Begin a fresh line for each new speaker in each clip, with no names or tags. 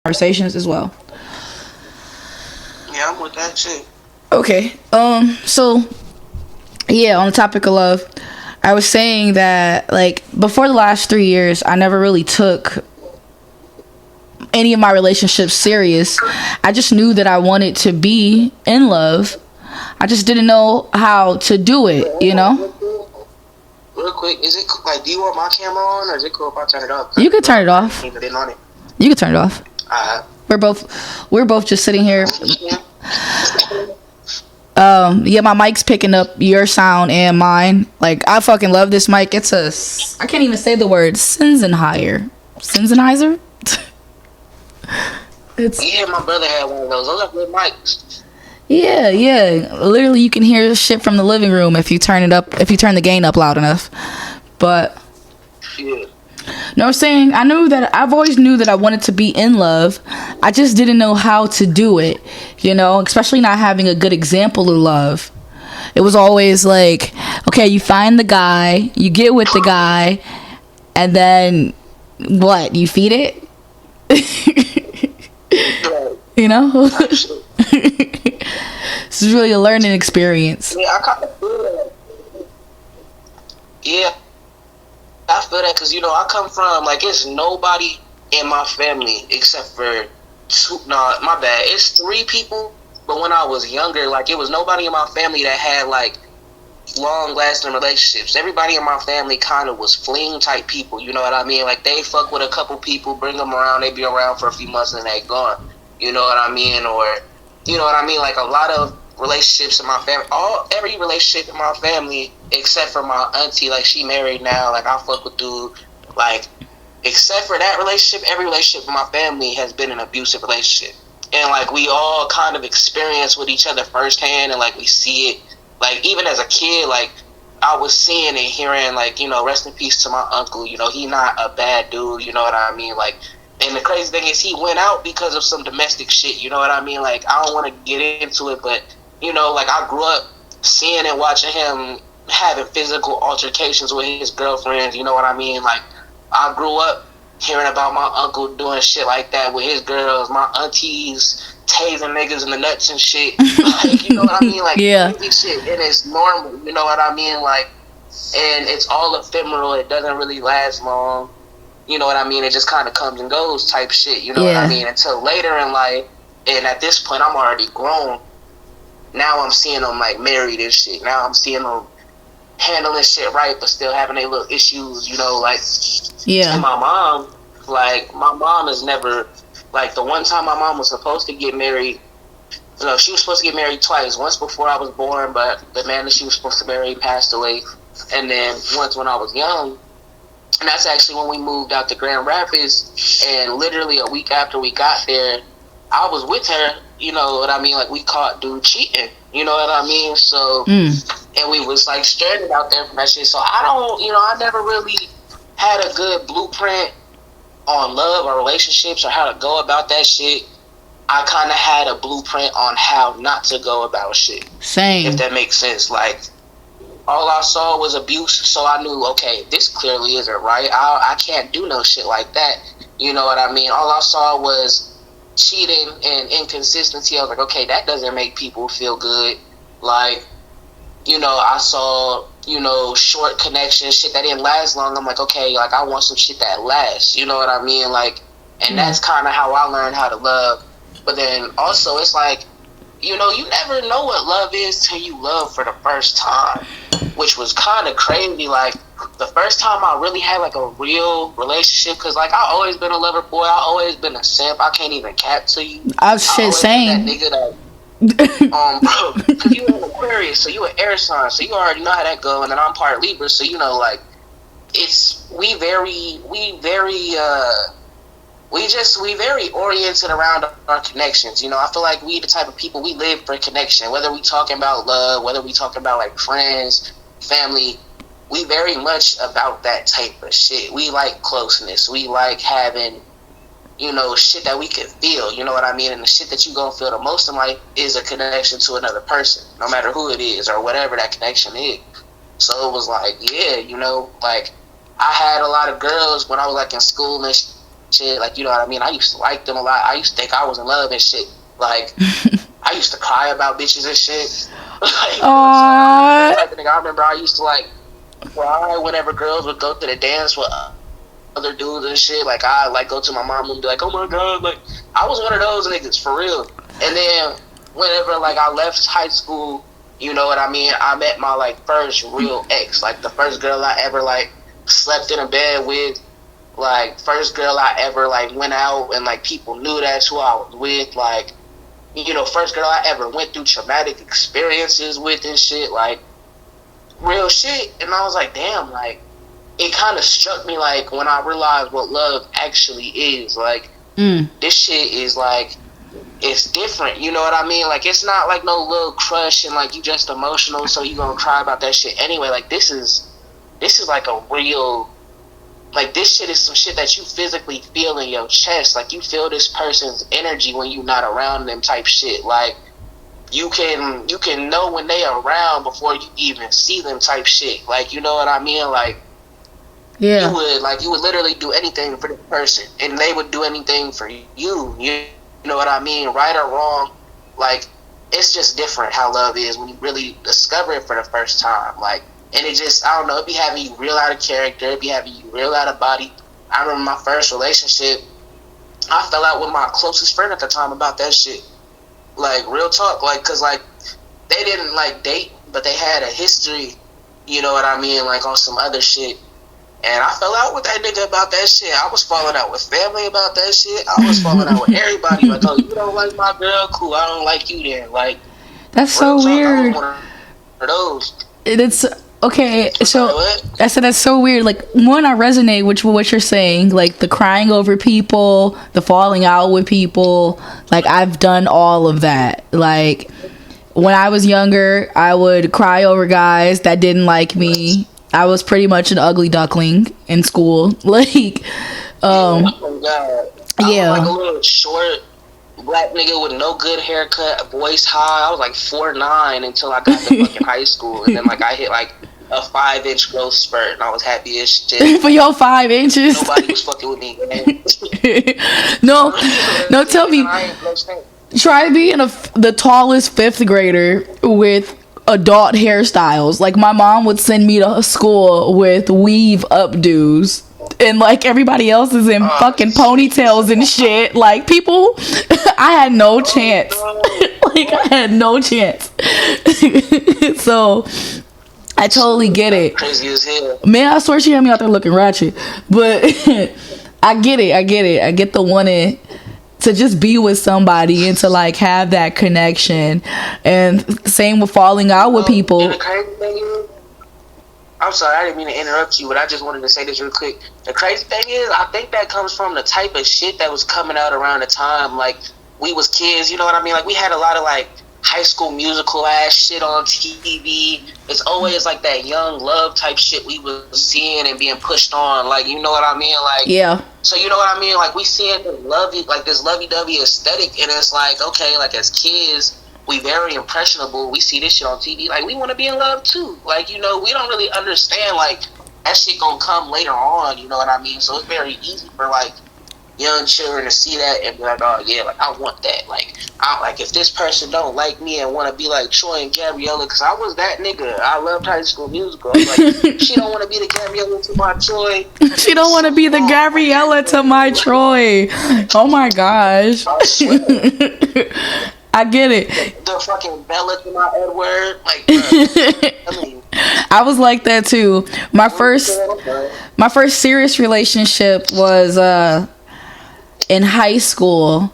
conversations as well.
Yeah, I'm with that shit.
Okay. So yeah, on the topic of love, I was saying that like before the last 3 years, I never really took any of my relationships serious. I just knew that I wanted to be in love. I just didn't know how to do it, you know?
Real quick, is it like, do you want my camera on, or is it cool if I turn it off?
You can turn it off. You can turn it off. We're both just sitting here. Yeah, my mic's picking up your sound and mine. Like, I fucking love this mic. It's I can't even say the word Sennheiser.
Yeah, my brother had one of those. Those are good mics.
Yeah. Literally, you can hear shit from the living room if you turn the gain up loud enough. But
yeah.
No, I'm saying I've always knew that I wanted to be in love. I just didn't know how to do it, you know, especially not having a good example of love. It was always like, okay, you find the guy, you get with the guy, and then what? You feed it? You know? This is really a learning experience.
Yeah, I kind of feel that. Yeah. I feel that because, you know, I come from, like, it's nobody in my family except for my bad. It's 3 people, but when I was younger, like, it was nobody in my family that had, like, long-lasting relationships. Everybody in my family kind of was fling-type people, you know what I mean? Like, they fuck with a couple people, bring them around, they be around for a few months, and they gone. You know what I mean? Or, you know what I mean? Like, a lot of relationships in my family, every relationship in my family except for my auntie, like, she married now, like, I fuck with dude, like, except for that relationship, every relationship in my family has been an abusive relationship, and like, we all kind of experience with each other firsthand, and like, we see it, like, even as a kid, like, I was seeing and hearing, like, you know, rest in peace to my uncle, you know, he not a bad dude, you know what I mean, like, and the crazy thing is he went out because of some domestic shit, you know what I mean, like, I don't want to get into it, but, you know, like, I grew up seeing and watching him having physical altercations with his girlfriends, you know what I mean? Like, I grew up hearing about my uncle doing shit like that with his girls, my aunties tasing niggas in the nuts and shit. Like, you know what I mean? Like,
yeah.
Crazy shit, and it's normal, you know what I mean? Like, and it's all ephemeral, it doesn't really last long, you know what I mean? It just kind of comes and goes type shit, you know what I mean? Until later in life, and at this point, I'm already grown. Now I'm seeing them, like, married and shit. Now I'm seeing them handling shit right, but still having their little issues, you know, like, and my mom is never, like, the one time my mom was supposed to get married, you know, she was supposed to get married twice, once before I was born, but the man that she was supposed to marry passed away, and then once when I was young, and that's actually when we moved out to Grand Rapids, and literally a week after we got there, I was with her, you know what I mean, like, we caught dude cheating, you know what I mean, so, and we was, like, stranded out there from that shit, so I don't, you know, I never really had a good blueprint on love or relationships or how to go about that shit. I kind of had a blueprint on how not to go about shit.
Same.
If that makes sense, like, all I saw was abuse, so I knew, okay, this clearly isn't right, I can't do no shit like that, you know what I mean, all I saw was cheating and inconsistency. I was like, okay, that doesn't make people feel good. Like, you know, I saw, you know, short connections, shit that didn't last long. I'm like, okay, like, I want some shit that lasts, you know what I mean? Like, and that's kind of how I learned how to love. But then also, it's like, you know, you never know what love is till you love for the first time, which was kind of crazy. Like, the first time I really had, like, a real relationship, because, like, I always been a lover boy, I always been a simp, I can't even cap to you.
I was shit saying.
That nigga that, bro, because you an Aquarius, so you an air sign, so you already know how that go, and then I'm part Libra, so, you know, like, we very oriented around our connections, you know. I feel like we the type of people, we live for connection, whether we talking about love, whether we talking about, like, friends, family, we very much about that type of shit. We like closeness, we like having, you know, shit that we can feel, you know what I mean, and the shit that you gonna feel the most in life is a connection to another person, no matter who it is, or whatever that connection is. So it was like, yeah, you know, like, I had a lot of girls when I was, like, in school and shit. Like, you know what I mean? I used to like them a lot. I used to think I was in love and shit. Like, I used to cry about bitches and shit. Like, I remember I used to like cry whenever girls would go to the dance with other dudes and shit. Like, I like go to my mom and be like, oh my god, like I was one of those niggas for real. And then whenever like I left high school, you know what I mean, I met my like first real ex, like the first girl I ever like slept in a bed with, like first girl I ever like went out and like people knew that's who I was with, like, you know, first girl I ever went through traumatic experiences with and shit, like real shit. And I was like, damn, like it kind of struck me like when I realized what love actually is. Like, this shit is like, it's different, you know what I mean? Like, it's not like no little crush and like you just emotional so you gonna cry about that shit anyway. Like, this is like a real, like, this shit is some shit that you physically feel in your chest. Like, you feel this person's energy when you not around them type shit. Like, you can know when they are around before you even see them type shit. Like, you know what I mean? Like,
yeah,
you would literally do anything for the person and they would do anything for you. You know what I mean? Right or wrong, like, it's just different how love is when you really discover it for the first time. Like, and it just, I don't know, it be having you real out of character, it be having you real out of body. I remember my first relationship, I fell out with my closest friend at the time about that shit. Like, real talk, like, cause like, they didn't like date, but they had a history, you know what I mean, like on some other shit. And I fell out with that nigga about that shit. I was falling out with family about that shit. I was falling out with everybody. Like, oh, you don't like my girl? Cool, I don't like you then. Like,
that's so weird.
I was one of those.
It's okay. So I said that's so weird. Like, one, I resonate with what you're saying. Like the crying over people, the falling out with people. Like, I've done all of that. Like, when I was younger, I would cry over guys that didn't like me. I was pretty much an ugly duckling in school. Like,
oh my god.
Yeah.
I was like a little short black nigga with no good haircut, voice high. I was like 4'9" until I got to fucking high school, and then like I hit like a 5-inch growth spurt, and I was happy as shit.
For your 5 inches.
Nobody was fucking with me, man.
No, tell me. Try being the tallest 5th grader with adult hairstyles. Like, my mom would send me to school with weave updos, and like everybody else is in fucking ponytails and shit. Like, people, I had no chance. Like, I had no chance. So I totally get it.
Crazy as hell.
Man, I swear she had me out there looking ratchet. But I get it. I get the wanting to just be with somebody and to like have that connection. And same with falling out with people.
And the crazy thing is, I'm sorry, I didn't mean to interrupt you, but I just wanted to say this real quick. The crazy thing is, I think that comes from the type of shit that was coming out around the time like we was kids, you know what I mean? Like, we had a lot of like High School Musical ass shit on TV. It's always like that young love type shit we was seeing and being pushed on. Like, you know what I mean? Like,
yeah.
So you know what I mean? Like, we seeing the this lovey-dovey aesthetic, and it's like, okay, like as kids, we very impressionable. We see this shit on TV. Like, we want to be in love too. Like, you know, we don't really understand like that shit gonna come later on. You know what I mean? So it's very easy for like young children to see that and be like, oh yeah, like I want that. Like, if this person don't like me and want to be like Troy and Gabriella, because I was that nigga. I loved High School Musical. I was like, she don't want to be the Gabriella to my Troy.
She don't want to be the Gabriella to my Troy. Oh my gosh.
I swear.
I get it.
The fucking Bella to my Edward. Like, I mean,
I was like that too. My first serious relationship was in high school,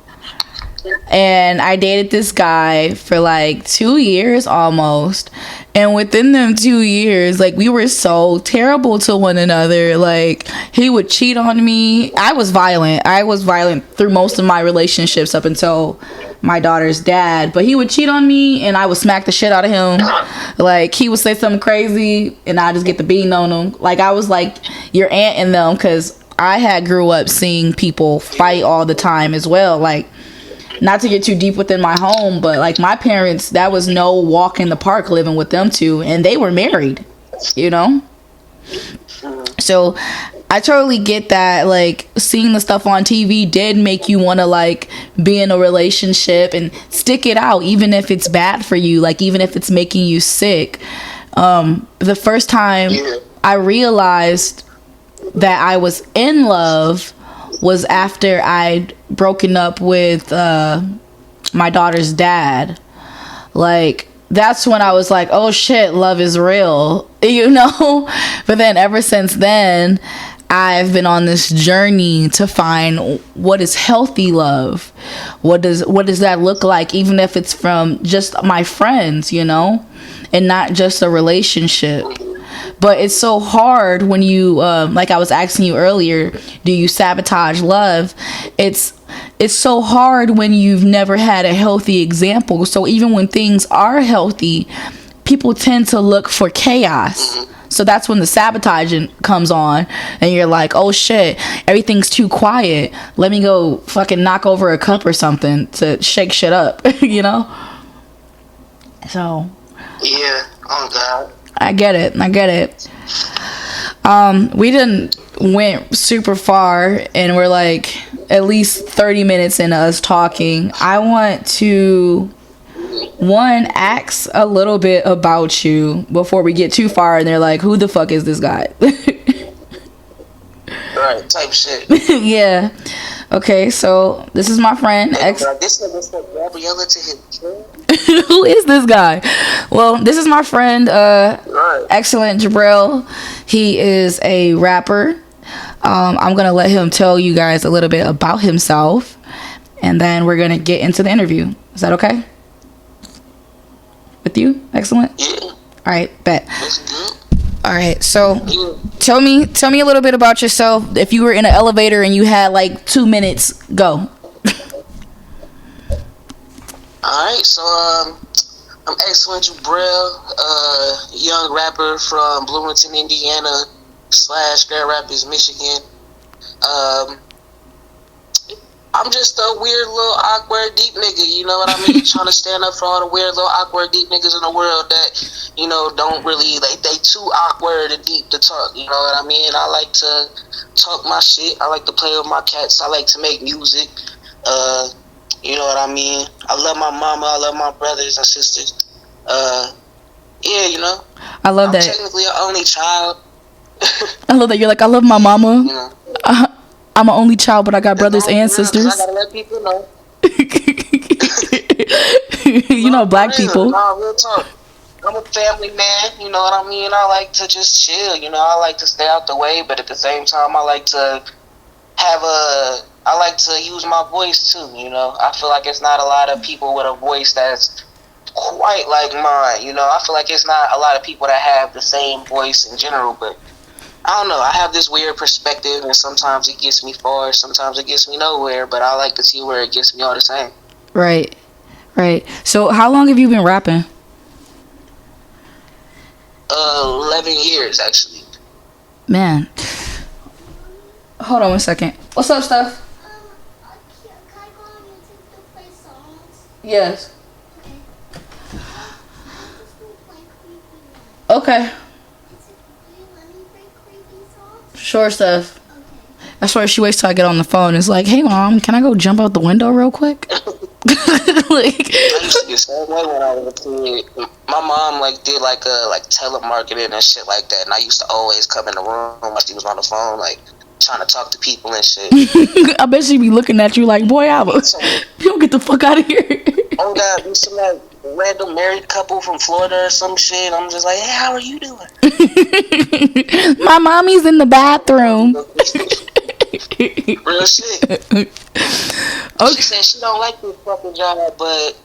and I dated this guy for like 2 years almost, and within them 2 years, like, we were so terrible to one another. Like, he would cheat on me. I was violent through most of my relationships up until my daughter's dad, but he would cheat on me and I would smack the shit out of him. Like, he would say something crazy and I just get the beating on him. Like, I was like your aunt in them, because I had grew up seeing people fight all the time as well. Like, not to get too deep within my home, but like my parents, that was no walk in the park living with them two, and they were married, you know? So I totally get that. Like, seeing the stuff on TV did make you want to, like, be in a relationship and stick it out, even if it's bad for you, like, even if it's making you sick. The first time I realized that I was in love was after I'd broken up with my daughter's dad. Like, that's when I was like, oh shit, love is real, you know? But then ever since then, I've been on this journey to find what is healthy love. What does that look like, even if it's from just my friends, you know, and not just a relationship. But it's so hard when you, like I was asking you earlier, do you sabotage love? It's so hard when you've never had a healthy example. So even when things are healthy, people tend to look for chaos. So that's when the sabotaging comes on, and you're like, oh shit, everything's too quiet. Let me go fucking knock over a cup or something to shake shit up, you know? So.
Yeah, oh God.
I get it. We didn't went super far, and we're like at least 30 minutes into us talking. I want to ask a little bit about you before we get too far and they're like, who the fuck is this guy?
Right, type shit.
Yeah. Okay, so this is my friend
This is Gabriella to his
Who is this guy? Well, this is my friend
right.
ExCellent Jabrell. He is a rapper. I'm gonna let him tell you guys a little bit about himself, and then we're gonna get into the interview. Is that okay with you? ExCellent?
Yeah.
All right, bet.
That's good.
All right, so tell me a little bit about yourself. If you were in an elevator and you had like 2 minutes, go.
Alright, so I'm ExCellent Jabrell, young rapper from Bloomington, Indiana / Grand Rapids, Michigan. I'm just a weird little awkward deep nigga, you know what I mean? Trying to stand up for all the weird little awkward deep niggas in the world that, you know, don't really, like, they too awkward and deep to talk, you know what I mean? I like to talk my shit, I like to play with my cats, I like to make music, you know what I mean? I love my mama, I love my brothers and sisters, yeah, you know?
I love that.
I'm technically an only child.
I love that you're like, I love my mama.
You know?
I'm an only child, but I got brothers and sisters.
I gotta let people know.
You know, black people.
No, real talk. I'm a family man, you know what I mean? I like to just chill, you know, I like to stay out the way, but at the same time, I like to use my voice too, you know? I feel like it's not a lot of people with a voice that's quite like mine, you know? I feel like it's not a lot of people that have the same voice in general, but I don't know, I have this weird perspective, and sometimes it gets me far, sometimes it gets me nowhere, but I like to see where it gets me all the same.
Right. So how long have you been rapping?
11 years, actually.
Man. Hold on 1 second. What's up, Steph?
Can I go on YouTube to play songs?
Yes.
Okay.
Okay.
Will you let me play creepy songs?
Sure, Steph.
Okay.
I swear she waits till I get on the phone. It's like, hey, Mom, can I go jump out the window real quick? Like,
I used to get so way when I was a kid. My mom did telemarketing and shit like that, and I used to always come in the room while she was on the phone, like trying to talk to people and shit.
I bet she be looking at you like, boy, you don't get the fuck out of here.
Oh God, be some random married couple from Florida or some shit. I'm just like, hey, how are you doing?
My mommy's in the bathroom.
Real shit.
Okay.
She said she don't like this fucking job, but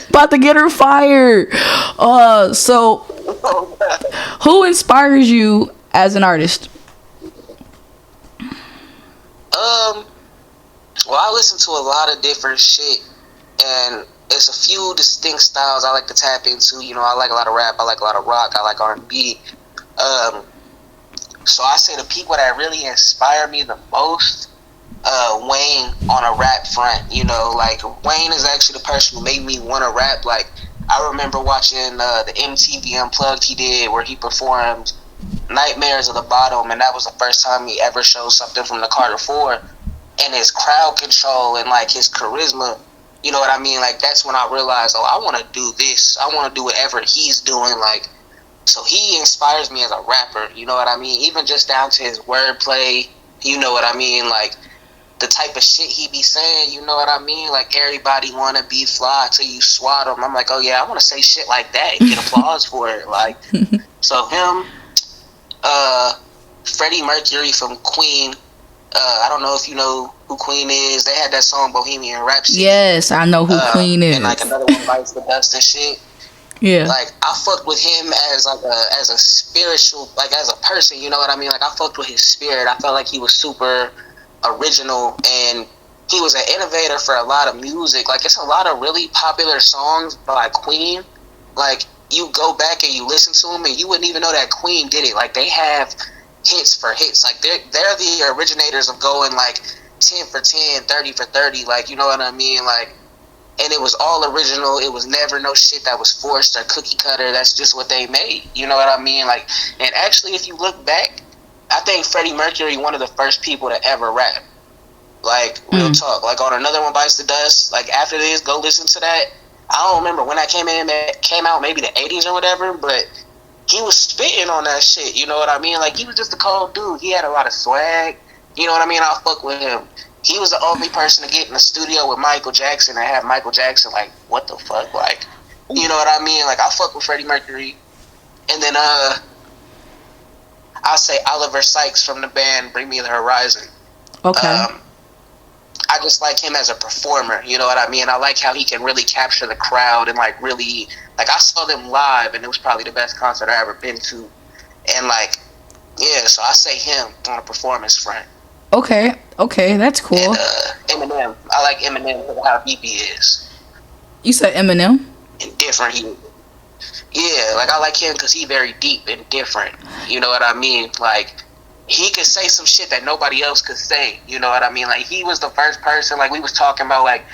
About to get her fired. So who inspires you as an artist?
Well, I listen to a lot of different shit, and it's a few distinct styles I like to tap into. You know, I like a lot of rap, I like a lot of rock, I like R&B. So I say the people that really inspire me the most, Wayne on a rap front. You know, like Wayne is actually the person who made me want to rap. Like I remember watching the MTV Unplugged he did, where he performed Nightmares of the Bottom, and that was the first time he ever showed something from the Carter 4. And his crowd control and like his charisma, you know what I mean? Like that's when I realized, oh, I want to do this. I want to do whatever he's doing. Like, so he inspires me as a rapper. You know what I mean? Even just down to his wordplay. You know what I mean? Like the type of shit he be saying. You know what I mean? Like everybody want to be fly till you swat them. I'm like, oh yeah, I want to say shit like that and get applause for it. Like, so him, Freddie Mercury from Queen. I don't know if you know who Queen is. They had that song Bohemian Rhapsody.
Yes, I know who Queen is.
And like another one, Bites the Dust and shit.
Yeah.
Like I fucked with him as like as a spiritual, like as a person. You know what I mean? Like I fucked with his spirit. I felt like he was super original, and he was an innovator for a lot of music. Like it's a lot of really popular songs by Queen. Like you go back and you listen to them, and you wouldn't even know that Queen did it. Like they have hits for hits. Like they're the originators of going like 10 for 10, 30 for 30. Like, you know what I mean? Like, and it was all original. It was never no shit that was forced or cookie cutter. That's just what they made. You know what I mean? Like, and actually, if you look back, I think Freddie Mercury one of the first people to ever rap. Like, real talk. Like on another one, Bites the Dust. Like after this, go listen to that. I don't remember when that came out, maybe the 80s or whatever, but he was spitting on that shit, you know what I mean? Like, he was just a cold dude. He had a lot of swag, you know what I mean? I'll fuck with him. He was the only person to get in the studio with Michael Jackson and have Michael Jackson, like, what the fuck? Like, you know what I mean? Like, I fuck with Freddie Mercury. And then, I'll say Oliver Sykes from the band Bring Me the Horizon.
Okay.
I just like him as a performer, you know what I mean? I like how he can really capture the crowd and like really, like I saw them live and it was probably the best concert I ever been to. And like, yeah, so I say him on a performance front.
Okay, that's cool.
And Eminem, I like Eminem because of how deep he is.
You said Eminem?
And different he, yeah, like I like him because he very deep and different, you know what I mean? Like, he could say some shit that nobody else could say, you know what I mean? Like, he was the first person, like, we was talking about, like,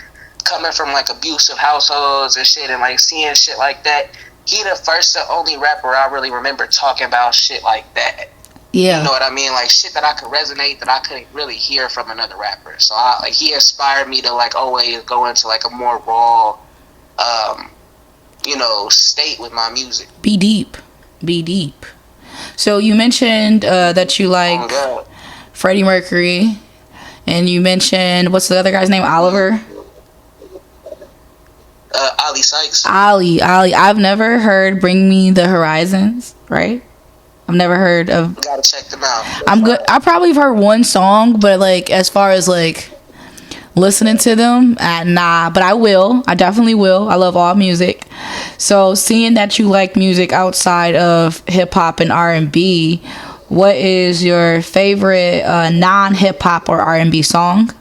coming from, like, abusive households and shit, and, like, seeing shit like that. He the first and only rapper I really remember talking about shit like that.
Yeah.
You know what I mean? Like, shit that I could resonate, that I couldn't really hear from another rapper. So, like, he inspired me to, like, always go into, like, a more raw, you know, state with my music.
Be deep. So you mentioned that you like Freddie Mercury, and you mentioned, what's the other guy's name? Oliver?
Ali Sykes.
Ali. I've never heard Bring Me the Horizons, right? I've never heard of.
You gotta check them out.
I'm good. I probably have heard one song, but like as far as like listening to them, nah. But I will. I definitely will. I love all music. So seeing that you like music outside of hip hop and R&B, what is your favorite non-hip hop or R&B song?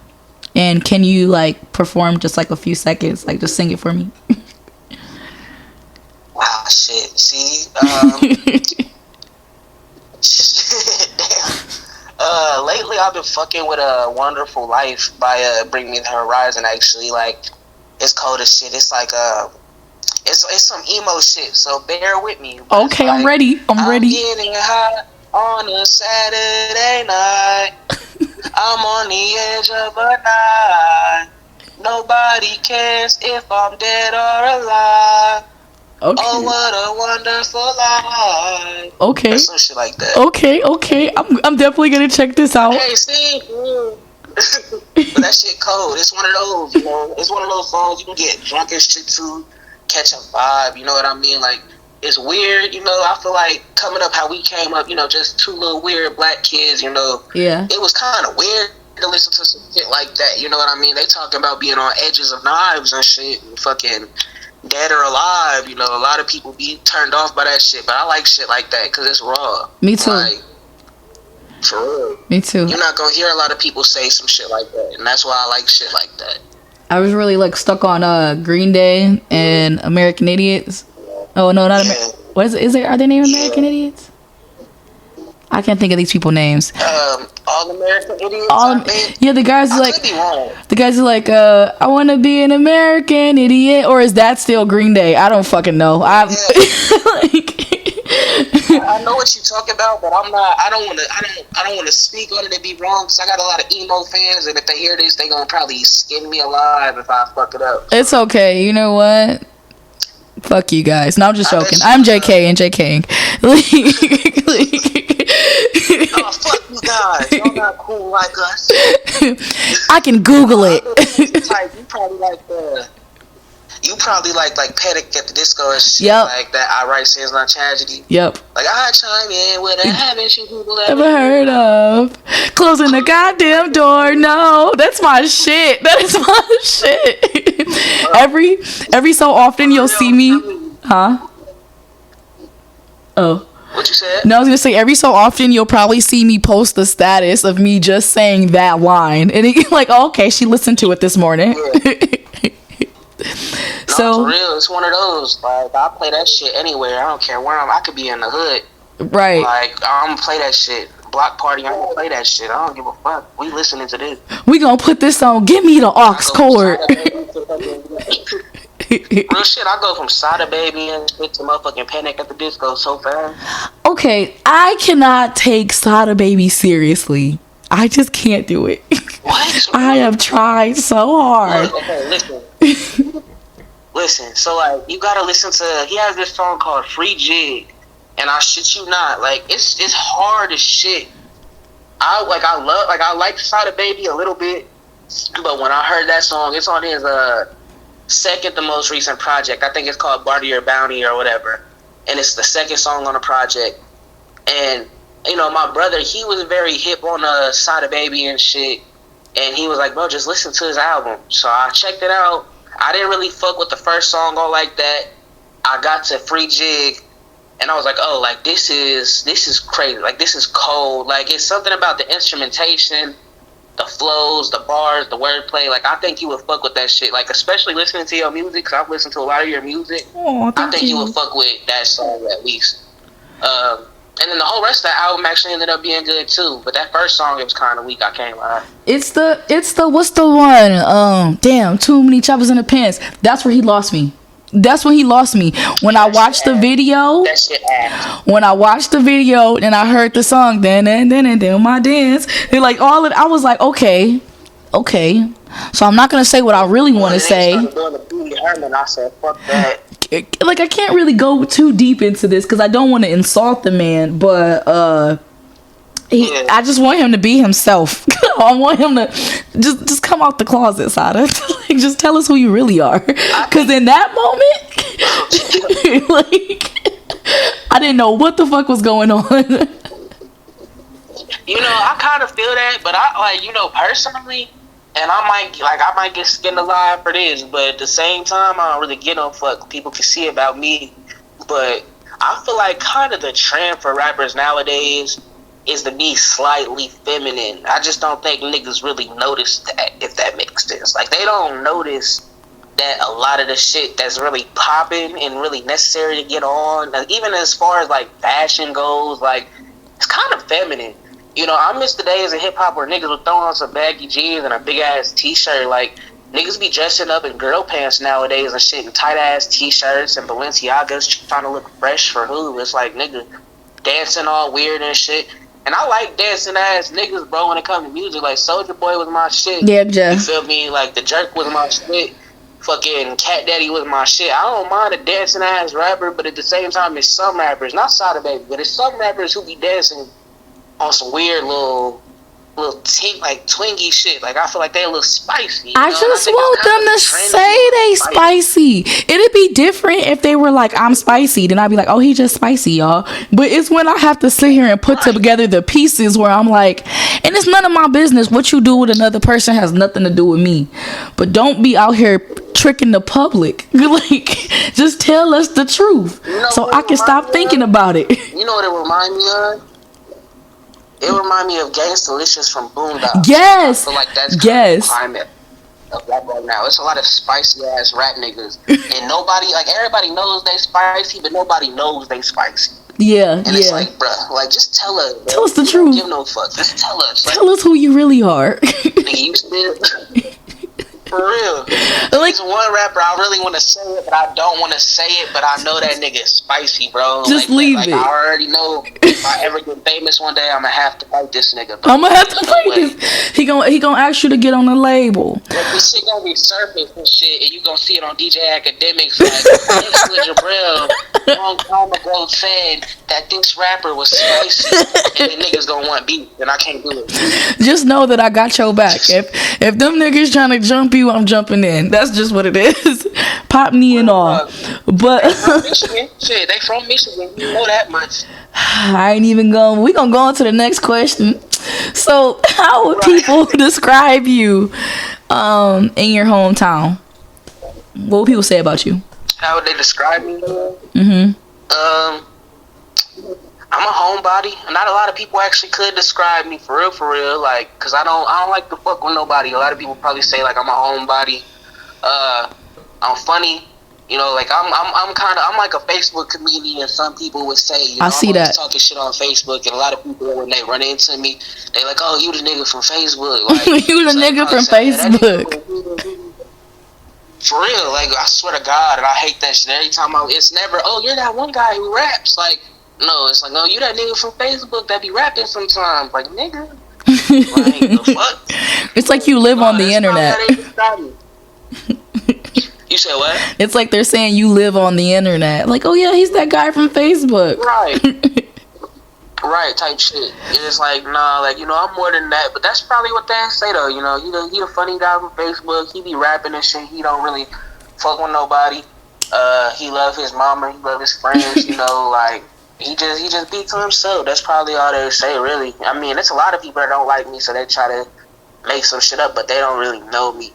And can you like perform just like a few seconds, like just sing it for me?
Wow, shit. See, lately I've been fucking with a Wonderful Life by Bring Me the Horizon. Actually, like, it's cold as shit. It's like it's some emo shit. So bear with me.
Okay, like, I'm ready. I'm
getting hot on a Saturday night. I'm on the edge of a night. Nobody cares if I'm dead or alive.
Okay.
Oh, what a wonderful life.
Okay.
Or some shit like that.
Okay. I'm definitely gonna check this out.
Hey, see, but that shit cold. It's one of those, you know. It's one of those songs you can get drunk as shit to, catch a vibe. You know what I mean? Like, it's weird. You know, I feel like coming up how we came up. You know, just two little weird black kids. You know.
Yeah.
It was kind of weird to listen to some shit like that. You know what I mean? They talking about being on edges of knives and shit, and fucking dead or alive. You know, a lot of people be turned off by that shit, but I like shit like that because it's raw.
Me too.
Like, for real.
Me too.
You're not gonna hear a lot of people say some shit like that, and that's why I like shit like that.
I was really like stuck on Green Day and American Idiots. Oh no, not what is it? Are they named American Idiots? I can't think of these people's names.
All American Idiots.
Yeah, the guys are like,
could be wrong.
the guys are like, I want to be an American idiot, or is that still Green Day? I don't fucking know.
I I know what you talking about, but I'm not. I don't want to speak on it and be wrong because I got a lot of emo fans, and if they hear this, they gonna probably skin me alive if I fuck it up.
It's okay. You know what? Fuck you guys. No, I'm just joking. I'm JK and JK.
Oh, fuck you guys. Y'all not cool like us.
I can Google it.
You probably like Panic at the Disco and shit.
Yep.
Like that I Write Sins Not Tragedy.
Yep.
Like I chime in with a haven't you people
ever heard of closing the goddamn door? No, that's my shit. That is my shit. Every so often you'll see me, huh? Oh.
What you said?
No, I was gonna say every so often you'll probably see me post the status of me just saying that line, and it, like, oh, okay, she listened to it this morning.
Yeah.
So
no, for real, it's one of those. Like I play that shit anywhere. I don't care where I could be in the hood.
Right.
Like I'm gonna play that shit. Block party, I'm gonna play that shit. I don't give a fuck. We listening to this.
We gonna put this on. Give me the aux cord.
Real shit, I go from Sada Baby and shit to motherfucking Panic at the Disco so fast.
Okay, I cannot take Sada Baby seriously. I just can't do it.
What?
I have tried so hard.
Okay, listen. Listen, so like you gotta listen to. He has this song called "Free Jig," and I shit you not, like it's hard as shit. I like Sada Baby a little bit, but when I heard that song, it's on his second to most recent project. I think it's called Barter Your Bounty or whatever, and it's the second song on the project. And you know, my brother, he was very hip on Sada Baby and shit, and he was like, bro, just listen to his album. So I checked it out. I didn't really fuck with the first song all like that. I got to Free Jig, and I was like, oh, like this is crazy. Like this is cold. Like it's something about the instrumentation, the flows, the bars, the wordplay. Like I think you would fuck with that shit. Like especially listening to your music, because I've listened to a lot of your music.
Oh,
I think you would fuck with that song at least. And then the whole rest of the album actually ended up being good too. But that first song, it was kind of weak. I can't lie.
It's the what's the one? Damn, too many choppers in the pants. That's where he lost me. That's when he lost me. When I watched the video.
That shit ass.
When I watched the video and I heard the song, then my dance, and like all of it, I was like, okay. So I'm not gonna say what I really want to say.
Doing the Booty Herman, I said, fuck that.
Like I can't really go too deep into this because I don't want to insult the man, but I just want him to be himself. I want him to just come out the closet, Sada. Like, just tell us who you really are. Because in that moment, like I didn't know what the fuck was going on.
You know, I kind of feel that, but I like, you know, personally. And I might get skinned alive for this, but at the same time, I don't really get no fuck. People can see about me, but I feel like kind of the trend for rappers nowadays is to be slightly feminine. I just don't think niggas really notice that, if that makes sense. Like they don't notice that a lot of the shit that's really popping and really necessary to get on, like, even as far as like fashion goes, like it's kind of feminine. You know, I miss the days of hip-hop where niggas would throw on some baggy jeans and a big-ass t-shirt. Like, niggas be dressing up in girl pants nowadays and shit, and tight-ass t-shirts and Balenciagas trying to look fresh for who? It's like, nigga, dancing all weird and shit. And I like dancing-ass niggas, bro, when it comes to music. Like, Soulja Boy was my shit.
Yeah, Jeff.
You feel me? Like, The Jerk was my shit. Fucking Cat Daddy was my shit. I don't mind a dancing-ass rapper, but at the same time, it's some rappers, not Sada Baby, but it's some rappers who be dancing on some weird little like twingy shit. Like I feel like they a little spicy.
I just want them to say they spicy. It'd be different if they were like, I'm spicy. Then I'd be like, oh, he just spicy, y'all. But it's when I have to sit here and put together the pieces where I'm like, and it's none of my business. What you do with another person has nothing to do with me. But don't be out here tricking the public. Like, just tell us the truth, you know, so I can stop thinking about it.
You know what it remind me of? It remind me of Gangstalicious from Boondocks.
Yes.
I feel like that's kind of the climate of rap right now. It's a lot of spicy ass rap niggas, and nobody, like everybody knows they spicy, but nobody knows they spicy.
Yeah,
and it's like, bruh, like just tell us. Bro.
Tell us the truth.
Don't give no fuck. Just tell us.
Tell us who you really are.
Nigga, you still. For real.
Like,
There's one rapper I really want to say it, but I don't want to say it, but I know that nigga is spicy, bro.
just leave it.
I already know if I ever get famous one day, I'm gonna have to fight this nigga, bro.
I'm gonna have to fight this. He gonna ask you to get on the label.
Like, this shit gonna resurface and shit, and you gonna see it on DJ Academics. Like, ExCellent Jabrell long time ago said that this rapper was spicy, and the niggas gonna want beef, and I can't do it.
Just know that I got your back. If them niggas trying to jump you, I'm jumping in. That's just what it is. Pop me and all. But
they from Michigan. Shit, they from Michigan. You know that much.
I ain't even going. We gonna go on to the next question. So, how would people describe you in your hometown? What would people say about you?
How would they describe me?
Mm-hmm.
I'm a homebody. Not a lot of people actually could describe me for real. Like, cause I don't like to fuck with nobody. A lot of people probably say like I'm a homebody. I'm funny. You know, like I'm like a Facebook comedian. Some people would say, you know,
I see
I'm always
that.
talking shit on Facebook, and a lot of people when they run into me, they like, oh, you the nigga from Facebook. Like,
You the
so
nigga
I
from
say, "Yeah, that
Facebook."
nigga for real, like I swear to God, and I hate that shit. Every time it's never, oh, you're that one guy who raps. Like, no, it's like, no, you that nigga from Facebook that be rapping sometimes. Like, nigga, like the fuck.
It's like you live on the
that's
internet.
not how they describe me. You said what?
It's like they're saying you live on the internet. Like, oh yeah, he's that guy from Facebook.
Right. Right, type shit. It's like, nah, like, you know, I'm more than that. But that's probably what they say, though. You know, he the funny guy from Facebook. He be rapping and shit. He don't really fuck with nobody. He love his mama. He love his friends, you know, like, he just be to himself. That's probably all they say, really. I mean, there's a lot of people that don't like me, so they try to make some shit up, but they don't really know me.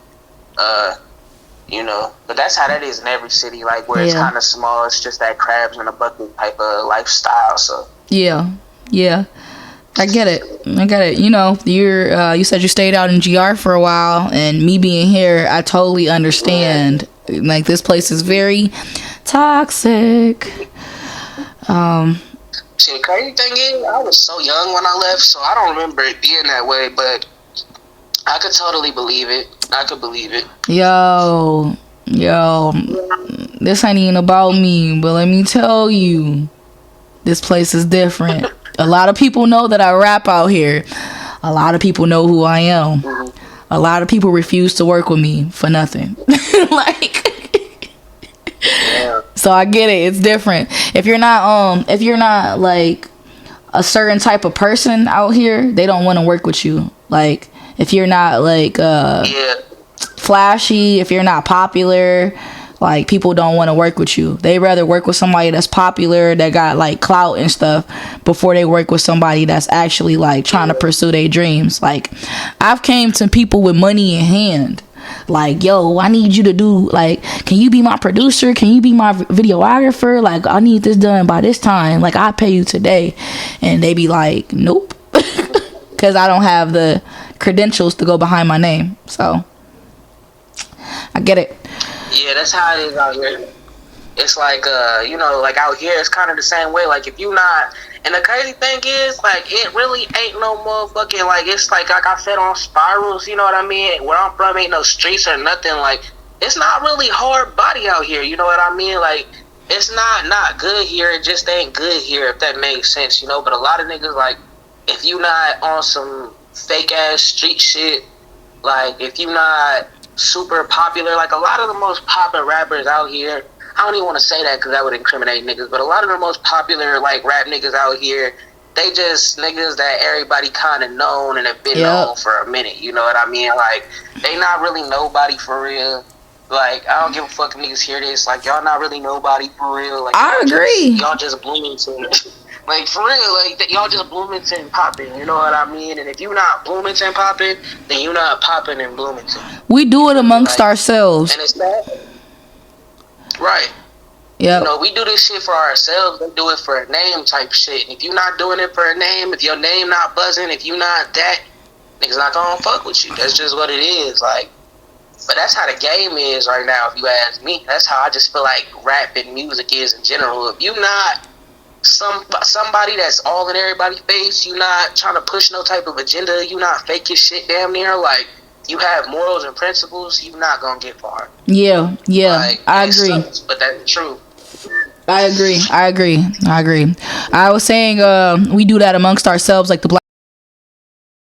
You know, but that's how that is in every city, like, where it's kind of small. It's just that crabs in a bucket type of lifestyle, so.
Yeah, I get it. You know, you said you stayed out in GR for a while, and me being here, I totally understand. Like, this place is very toxic.
See, the crazy thing is, I was so young when I left, so I don't remember it being that way, but I could totally believe it. I could believe it.
Yo, this ain't even about me, but let me tell you, this place is different. A lot of people know that I rap out here. A lot of people know who I am. A lot of people refuse to work with me for nothing. Like, so I get it. It's different. If you're not like a certain type of person out here, they don't want to work with you. Like, if you're not like flashy, if you're not popular, like, people don't want to work with you. They rather work with somebody that's popular, that got like clout and stuff, before they work with somebody that's actually like trying to pursue their dreams. Like, I've came to people with money in hand, like, yo, I need you to do, like, can you be my producer? Can you be my videographer? Like, I need this done by this time. Like, I'll pay you today. And they be like, nope. Because I don't have the credentials to go behind my name. So I get it.
Yeah, that's how it is out here. It's like, you know, like out here, it's kind of the same way. Like, if you not, and the crazy thing is, like, it really ain't no motherfucking, like, it's like I said, on spirals, you know what I mean? Where I'm from ain't no streets or nothing. Like, it's not really hard body out here, you know what I mean? Like, it's not good here. It just ain't good here, if that makes sense, you know? But a lot of niggas, like, if you not on some fake ass street shit, like, if you not super popular, like, a lot of the most popular rappers out here, I don't even want to say that because that would incriminate niggas, but a lot of the most popular, like, rap niggas out here, they just niggas that everybody kind of known and have been known for a minute, you know what I mean? Like, they not really nobody for real. Like, I don't give a fuck if niggas hear this. Like, y'all not really nobody for real. Like,
I agree.
Y'all just Bloomington. Like, for real, like, y'all just Bloomington popping, you know what I mean? And if you not Bloomington popping, then you not popping in Bloomington.
We do it amongst ourselves.
And it's that. Right.
Yeah.
You know, we do this shit for ourselves. They do it for a name type shit. And if you not doing it for a name, if your name not buzzing, if you not that, niggas not gonna fuck with you. That's just what it is. Like, but that's how the game is right now, if you ask me. That's how I just feel like rap and music is in general. If you not somebody that's all in everybody's face, you not trying to push no type of agenda, you not fake your shit damn near, like, you have morals and principles, you're not gonna get far.
Yeah,
Like,
I
it
agree.
sucks, but that's true.
I agree. I was saying we do that amongst ourselves, like the black